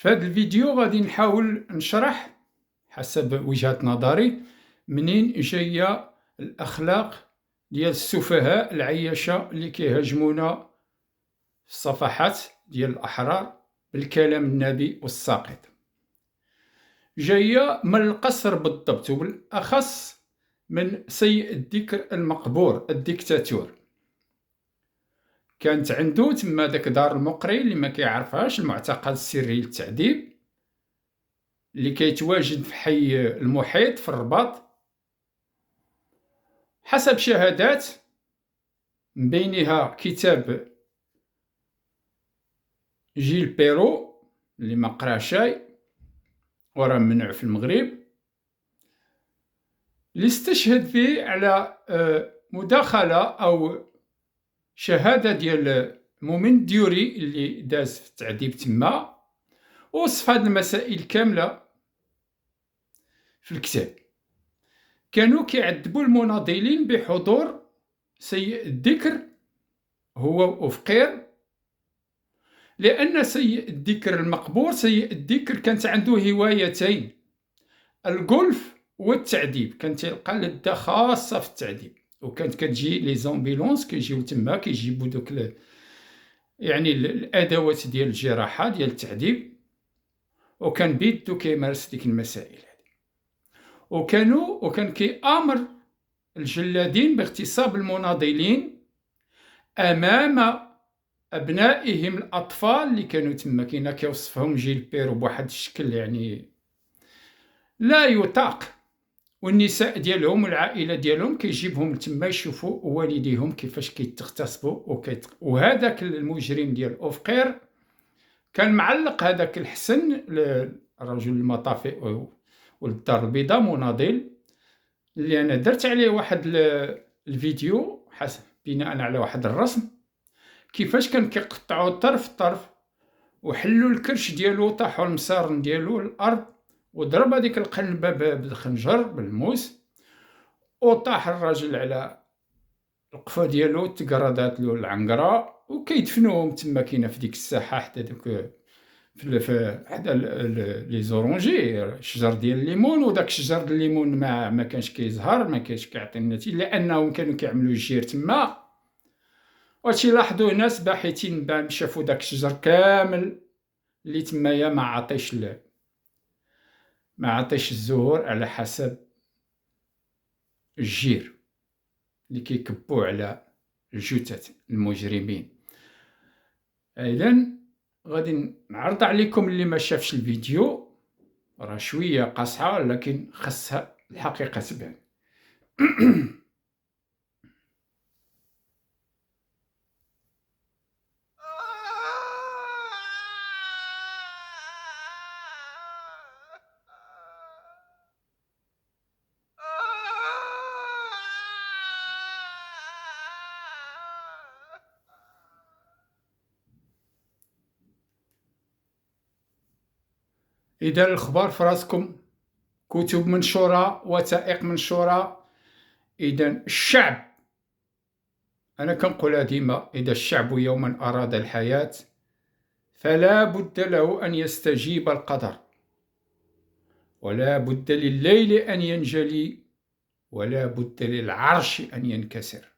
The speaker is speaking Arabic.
في هذا الفيديو غادي نحاول نشرح حسب وجهة نظري منين جاية الأخلاق ديال السفهاء العياشة اللي كيهاجمونا في الصفحات ديال الأحرار بالكلام النابي والساقط. جاية من القصر بالضبط، وبالأخص من سيء الذكر المقبور الديكتاتور. كانت عنده تما داك دار المقري اللي ما كيعرفهاش، المعتقل السري للتعذيب اللي كيتواجد في حي المحيط في الرباط. حسب شهادات من بينها كتاب جيل بيرو اللي ما قراه شاي وراه ممنوع في المغرب، اللي استشهد فيه على مداخلة أو شهادة ديال مؤمن ديوري اللي داز في التعذيب تما، وصف هاد المسائل كاملة في الكتاب. كانوا كيعذبوا المناضلين بحضور سيء الذكر هو وفقير، لأن سيء الذكر المقبور سيء الذكر كانت عنده هوايتين: الجولف والتعذيب. كانت تلقى لذة خاصة في التعذيب، وكانت كتجي لي زامبيلونس كيجيو تما كيجيبوا دوك يعني الأدوات ديال الجراحة ديال التعذيب، وكان بيدو كيمارس ديك المسائل هذه. وكان كيأمر الجلادين باغتصاب المناضلين أمام أبنائهم الأطفال اللي كانوا تما. كاينه كيوصفهم جيل بيرو بواحد الشكل يعني لا يطاق، والنساء ديالهم والعائلة ديالهم كيجيبهم تما يشوفوا والديهم كيفاش كيتغتصبوا وهذاك المجرم ديال أوفقير كان معلق هذاك الحسن الرجل المطافئ والدار البيضاء مناضل، اللي أنا درت عليه واحد الفيديو حسب بناء على واحد الرسم كيفاش كان كيقطعوا طرف وحلوا الكرش ديالو، طاحوا المسار ديالو الأرض، وضرب هذيك القلبة بالخنجر بالموس، وطاح الراجل على القفا ديالو، تقردات له العنقرة، وكيدفنوهم تما. كاينه في ديك الساحة حتى دوك في حدا لي زورونجي شجر ديال الليمون، وداك الشجر ديال الليمون ما كانش كيزهر، ما كانش كيعطي النتيجة لأنهم كانوا كيعملوا الجير تما. وهادشي لاحظوه ناس باحثين بعد شافوا داك الشجر كامل اللي تمايا ما عطيش الزهور على حسب الجير اللي كيكبوا على الجثث المجرمين. إذن غادي نعرض عليكم اللي ما شافش الفيديو، راه شوية قاصحة لكن خاصها الحقيقة تبان. إذا الأخبار في راسكم، كتب منشورة، وثائق منشورة، إذا الشعب، أنا كنقولها ديما، إذا الشعب يوما أراد الحياة فلا بد له أن يستجيب القدر، ولا بد لليل أن ينجلي، ولا بد للعرش أن ينكسر.